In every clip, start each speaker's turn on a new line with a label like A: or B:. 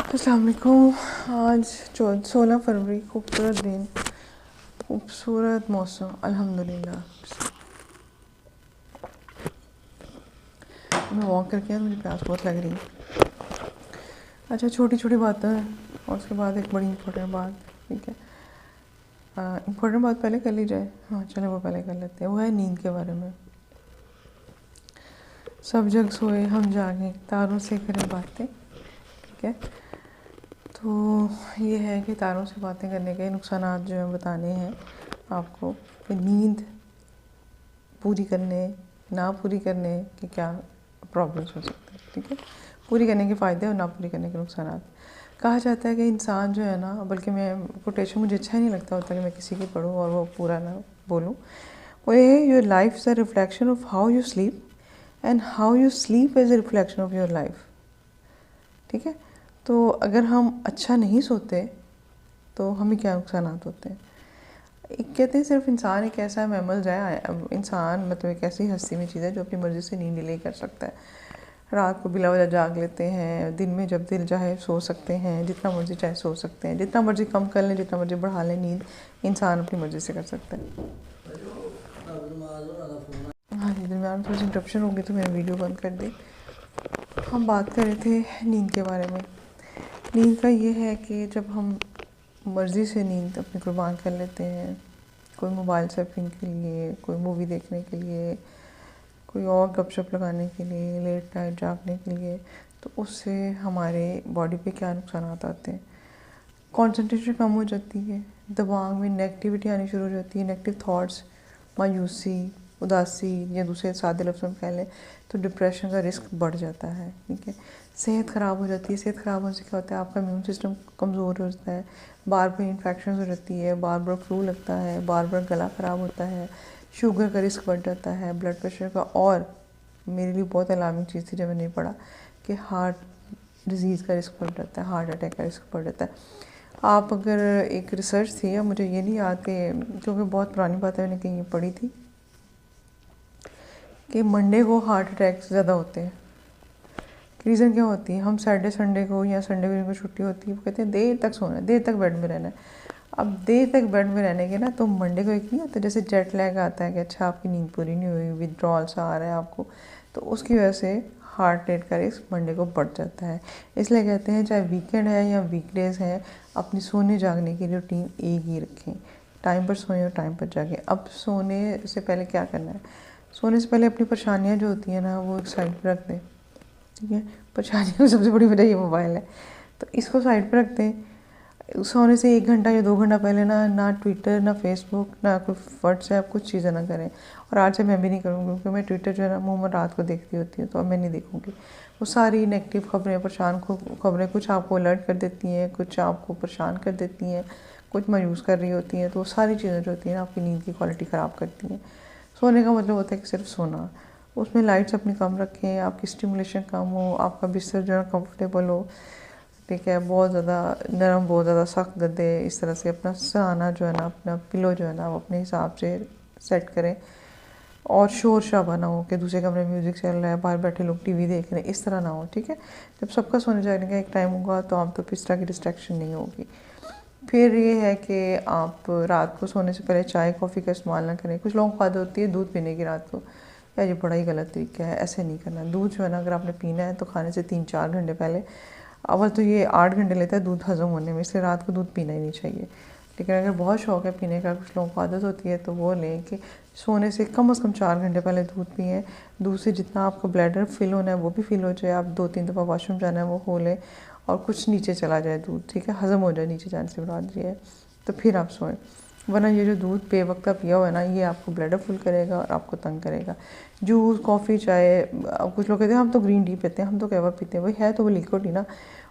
A: अस्सलाम वालेकुम। आज 16 फरवरी, खूबसूरत दिन, खूबसूरत मौसम, अल्हम्दुलिल्लाह। मैं वॉक करके आया, मुझे प्यास बहुत लग रही है। अच्छा, छोटी छोटी बातें हैं और उसके बाद एक बड़ी इम्पोर्टेंट बात, ठीक है। इम्पोर्टेंट बात पहले कर ली जाए। हाँ चलो, वो पहले कर लेते हैं। वो है नींद के बारे में। सब जग सोए हम जागे, तारों से करें बातें, ठीक है। तो ये है कि तारों से बातें करने के नुकसानात जो हैं बताने हैं आपको, कि नींद पूरी करने, ना पूरी करने के क्या प्रॉब्लम्स हो सकते हैं, ठीक है। पूरी करने के फ़ायदे और ना पूरी करने के नुकसानात। कहा जाता है कि इंसान जो है ना, बल्कि मैं कोटेशन मुझे अच्छा नहीं लगता होता कि मैं किसी की पढ़ूँ और वो पूरा ना बोलूँ। वो ये है, your life is a reflection of how you sleep and how you sleep is a reflection of your life, ठीक है। तो अगर हम अच्छा नहीं सोते तो हमें क्या नुकसानात होते हैं। एक कहते हैं सिर्फ इंसान एक ऐसा मैमल है, इंसान मतलब एक ऐसी हस्ती में चीज़ है जो अपनी मर्ज़ी से नींद डिले कर सकता है। रात को बिला वजह जाग लेते हैं, दिन में जब दिल चाहे सो सकते हैं, जितना मर्ज़ी चाहे सो सकते हैं, जितना मर्ज़ी कम कर लें, जितना मर्ज़ी बढ़ा लें नींद, इंसान अपनी मर्ज़ी से कर सकता है। हाँ जी, दरम्यान थोड़ी सी इंटरप्शन होगी तो मैंने वीडियो बंद कर दी। हम बात कर रहे थे नींद के बारे में। नींद का ये है कि जब हम मर्ज़ी से नींद अपनी कुर्बान कर लेते हैं, कोई मोबाइल सर्फिंग के लिए, कोई मूवी देखने के लिए, कोई और गपशप लगाने के लिए, लेट नाइट जागने के लिए, तो उससे हमारे बॉडी पे क्या नुकसान आते हैं। कंसंट्रेशन कम हो जाती है, दिमाग में नेगेटिविटी आनी शुरू हो जाती है, नेगेटिव थॉट्स, मायूसी, उदासी, या दूसरे सादे लफ्ज़ में कह लें तो डिप्रेशन का रिस्क बढ़ जाता है, ठीक है। सेहत ख़राब हो जाती है। सेहत ख़राब होने से क्या होता है, आपका इम्यून सिस्टम कमज़ोर हो जाता है, बार बार इन्फेक्शन हो जाती है, बार बार फ्लू लगता है, बार बार गला ख़राब होता है, शुगर का रिस्क बढ़ जाता है, ब्लड प्रेशर का। और मेरे लिए बहुत अलार्मिंग चीज़ थी जब मैंने पढ़ा कि हार्ट डिज़ीज़ का रिस्क बढ़ जाता है, हार्ट अटैक का रिस्क बढ़ जाता है। आप अगर एक रिसर्च थी, या मुझे ये नहीं याद कि, क्योंकि बहुत पुरानी बात है, मैंने कहीं पढ़ी थी कि मंडे को हार्ट अटैक ज़्यादा होते हैं। रीज़न क्या होती है, हम सैटरडे संडे को या संडे को जिनको छुट्टी होती है वो कहते हैं देर तक सोना है, देर तक बेड में रहना है। अब देर तक बेड में रहने के ना, तो मंडे को एक नहीं आता जैसे जेट लैग आता है कि अच्छा आपकी नींद पूरी नहीं हुई, विथड्रॉल सा आ रहा है आपको, तो उसकी वजह से हार्ट रेट का रिस्क मंडे को बढ़ जाता है। इसलिए कहते हैं चाहे वीकेंड है या वीकडेज़ हैं, अपनी सोने जागने की रूटीन एक ही रखें, टाइम पर सोएं और टाइम पर जागें। अब सोने से पहले क्या करना है, सोने से पहले अपनी परेशानियाँ जो होती हैं ना, वो एक साइड पर रख दें, ठीक है। परेशानी की सबसे बड़ी वजह ये मोबाइल है, तो इसको साइड पर रखते हैं। सोने से 1 घंटा या 2 घंटा पहले ना ट्विटर, ना फेसबुक, ना कोई व्हाट्सएप, कुछ चीज़ें ना करें। और आज से मैं भी नहीं करूँगी, क्योंकि मैं ट्विटर जो है ना अमूमन रात को देखती होती हूँ, तो अब मैं नहीं देखूँगी। वो सारी नेगेटिव खबरें, परेशान खबरें, कुछ आपको अलर्ट कर देती हैं, कुछ आपको परेशान कर देती हैं, कुछ मायूस कर रही होती हैं। तो वो सारी चीज़ें जो होती हैं आपकी नींद की क्वालिटी ख़राब करती हैं। सोने का मतलब होता है कि सिर्फ सोना। उसमें लाइट्स अपनी कम रखें, आपकी स्टिमुलेशन कम हो, आपका बिस्तर जो है कंफर्टेबल हो, ठीक है। बहुत ज़्यादा नरम, बहुत ज़्यादा सख्त गद्दे, इस तरह से अपना सहाना जो है ना, अपना पिलो जो है ना, वो अपने हिसाब से सेट करें। और शोर शराबा ना हो कि दूसरे कमरे में म्यूज़िक चल रहा है, बाहर बैठे लोग टीवी देख रहे हैं, इस तरह ना हो, ठीक है। जब सबका सोने जाने का एक टाइम होगा तो आमतौर पर इस तरह की डिस्ट्रैक्शन नहीं होगी। फिर ये है कि आप रात को सोने से पहले चाय कॉफ़ी का इस्तेमाल ना करें। कुछ लोगों को आदत होती है दूध पीने की रात को, या ये बड़ा ही गलत तरीका है, ऐसे नहीं करना। दूध जो है ना, अगर आपने पीना है तो खाने से 3-4 घंटे पहले। अव्वल तो ये 8 घंटे लेता है दूध हज़म होने में, इसलिए रात को दूध पीना ही नहीं चाहिए। लेकिन अगर बहुत शौक़ है पीने का, कुछ लोगों को आदत होती है, तो वो लें कि सोने से कम से कम 4 घंटे पहले दूध पिएँ। दूध से जितना आपका ब्लैडर फिल होना है वो भी फिल हो जाए, आप 2-3 दफ़ा वॉशरूम जाना है वो हो लें, और कुछ नीचे चला जाए दूध, ठीक है, हज़म हो जाए नीचे जाने से मुराद ये है, तो फिर आप सोएं। वरना ये जो दूध बेवक्ता पिया हुआ है ना, ये आपको ब्लैडर फुल करेगा और आपको तंग करेगा। जूस, कॉफ़ी, चाय, कुछ लोग कहते हैं हम तो ग्रीन टी पीते हैं, हम तो कहवा पीते हैं, वही है तो वो लिक्विड ही ना।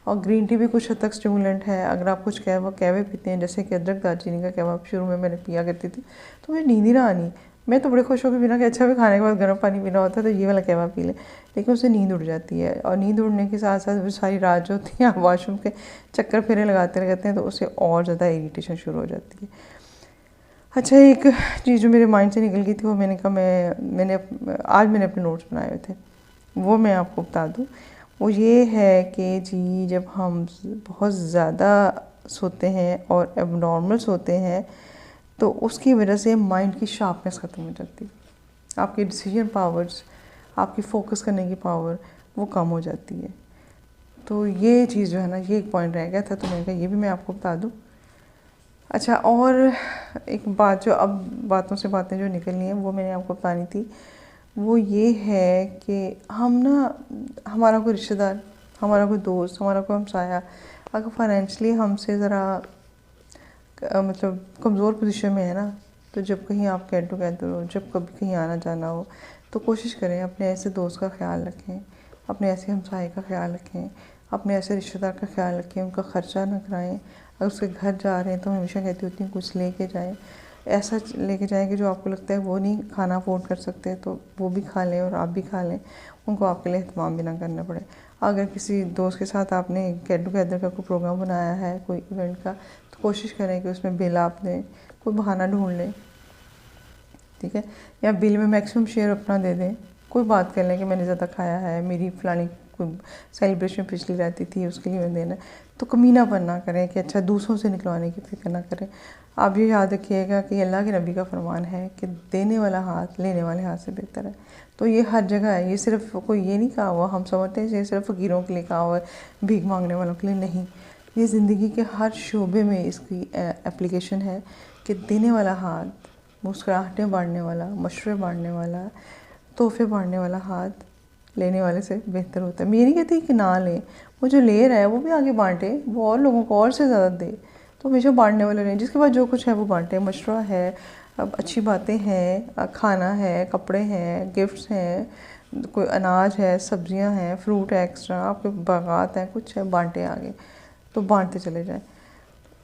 A: और ग्रीन टी भी कुछ हद तक स्टिमुलेंट है। अगर आप कुछ कहवे पीते हैं, जैसे कि अदरक दालचीनी का कहवा शुरू में मैंने पिया करती थी, तो मुझे नींद ही ना आनी। मैं तो बड़े खुश होकर पीना कि अच्छा भी खाने के बाद गर्म पानी पीना होता है तो ये वाला कहवा पी लें, लेकिन उससे नींद उड़ जाती है। और नींद उड़ने के साथ साथ सारी रात जो होती है आप वॉशरूम के चक्कर फेरे लगाते रहते हैं, तो उससे और ज़्यादा इरिटेशन शुरू हो जाती है। अच्छा, एक चीज़ जो मेरे माइंड से निकल गई थी, वो मैंने कहा मैंने आज अपने नोट्स बनाए हुए थे, वो मैं आपको बता दूँ। वो ये है कि जी जब हम बहुत ज़्यादा सोते हैं और एबनॉर्मल सोते हैं तो उसकी वजह से माइंड की शार्पनेस ख़त्म हो जाती है, आपकी डिसीजन पावर्स, आपकी फोकस करने की पावर वो कम हो जाती है। तो ये चीज़ जो है ना, ये एक पॉइंट रह गया था, तो मैंने कहा ये भी मैं आपको बता दूँ। अच्छा, और एक बात जो अब बातों से बातें जो निकलनी है वो मैंने आपको बतानी थी, वो ये है कि हम ना, हमारा कोई रिश्तेदार, हमारा कोई दोस्त, हमारा कोई हमसाया अगर फाइनेंशियली हमसे ज़रा मतलब कमज़ोर पोजीशन में है ना, तो जब कहीं आप गेट टुगेदर हो, जब कभी कहीं आना जाना हो, तो कोशिश करें अपने ऐसे दोस्त का ख्याल रखें, अपने ऐसे हमसाए का ख्याल रखें, अपने ऐसे रिश्तेदार का ख्याल रखें, उनका ख़र्चा ना कराएं। अगर उसके घर जा रहे हैं तो हमेशा कहती होती हूँ कुछ लेके जाएं, ऐसा लेके जाएं कि जो आपको लगता है वो नहीं खाना अफोर्ड कर सकते तो वो भी खा लें और आप भी खा लें, उनको आपके लिए एहतमाम भी ना करना पड़े। अगर किसी दोस्त के साथ आपने गेट टुगेदर का कोई प्रोग्राम बनाया है, कोई इवेंट का, तो कोशिश करें कि उसमें बिल आप दें, कोई बहाना ढूंढ लें, ठीक है, या बिल में मैक्सिमम शेयर अपना दे दें। कोई बात कर लें कि मैंने ज़्यादा खाया है, मेरी फलानी कोई सेलिब्रेशन पिछली रहती थी उसके लिए मैं देना, तो कमीनापन ना करें कि अच्छा दूसरों से निकलवाने की फिक्र ना करें। आप ये याद रखिएगा कि अल्लाह के नबी का फरमान है कि देने वाला हाथ लेने वाले हाथ से बेहतर है। तो ये हर जगह है, ये सिर्फ कोई ये नहीं कहा हुआ, हम समझते हैं ये सिर्फ फ़कीरों के लिए कहा हुआ है, भीख मांगने वालों के लिए नहीं। ये ज़िंदगी के हर शोबे में इसकी एप्लीकेशन है कि देने वाला हाथ, मुस्कुराहटें बांटने वाला, मशवरे बांटने वाला, तोहफे बांटने वाला हाथ लेने वाले से बेहतर होता है। मैं ये नहीं कहती कि ना लें, वो जो ले रहा है वो भी आगे बांटे, वो और लोगों को और से ज़्यादा दे, तो हमेशा बांटने वाले रहें, जिसके पास जो कुछ है वो बांटे। मशवरा है, अब अच्छी बातें हैं, खाना है, कपड़े हैं, गिफ्ट्स हैं, कोई अनाज है, सब्जियां हैं, फ्रूट है एक्स्ट्रा, आपके बागात हैं, कुछ है, बांटे आगे, तो बांटते चले जाएं।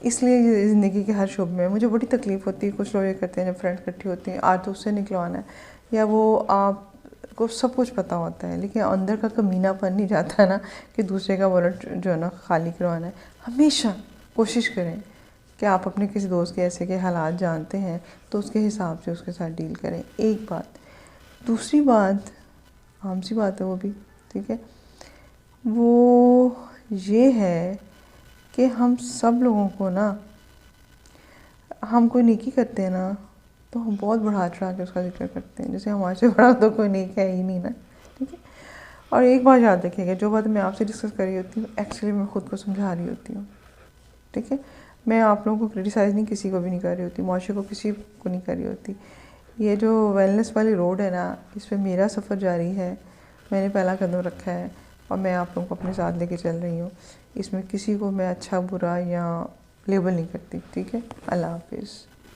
A: इसलिए ज़िंदगी के हर शोबे में मुझे बड़ी तकलीफ़ होती है, कुछ लोग ये करते हैं जब फ्रेंड्स इकट्ठी होती हैं, आज तो उससे निकलवाना है, या वो आपको सब कुछ पता होता है लेकिन अंदर का कमीनापन नहीं जाता है ना कि दूसरे का वॉलेट जो है ना खाली करवाना है। हमेशा कोशिश करें कि आप अपने किसी दोस्त के ऐसे के हालात जानते हैं तो उसके हिसाब से उसके साथ डील करें, एक बात। दूसरी बात, आम सी बात है वो भी, ठीक है, वो ये है कि हम सब लोगों को ना, हम कोई नेकी करते हैं ना तो हम बहुत बढ़ा चढ़ा के उसका जिक्र करते हैं, जैसे हमारे से बड़ा तो कोई नेक है ही नहीं ना, ठीक है। और एक बात याद रखिएगा, जो बात मैं आपसे डिस्कस कर रही होती हूँ एक्चुअली मैं ख़ुद को समझा रही होती हूँ, ठीक है। मैं आप लोगों को क्रिटिसाइज़ नहीं, किसी को भी नहीं कर रही होती, मुआशरे को किसी को नहीं कर रही होती। ये जो वेलनेस वाली रोड है ना, इस पर मेरा सफ़र जारी है, मैंने पहला कदम रखा है और मैं आप लोगों को अपने साथ लेके चल रही हूँ। इसमें किसी को मैं अच्छा बुरा या लेबल नहीं करती, ठीक है। अल्लाह हाफिज़।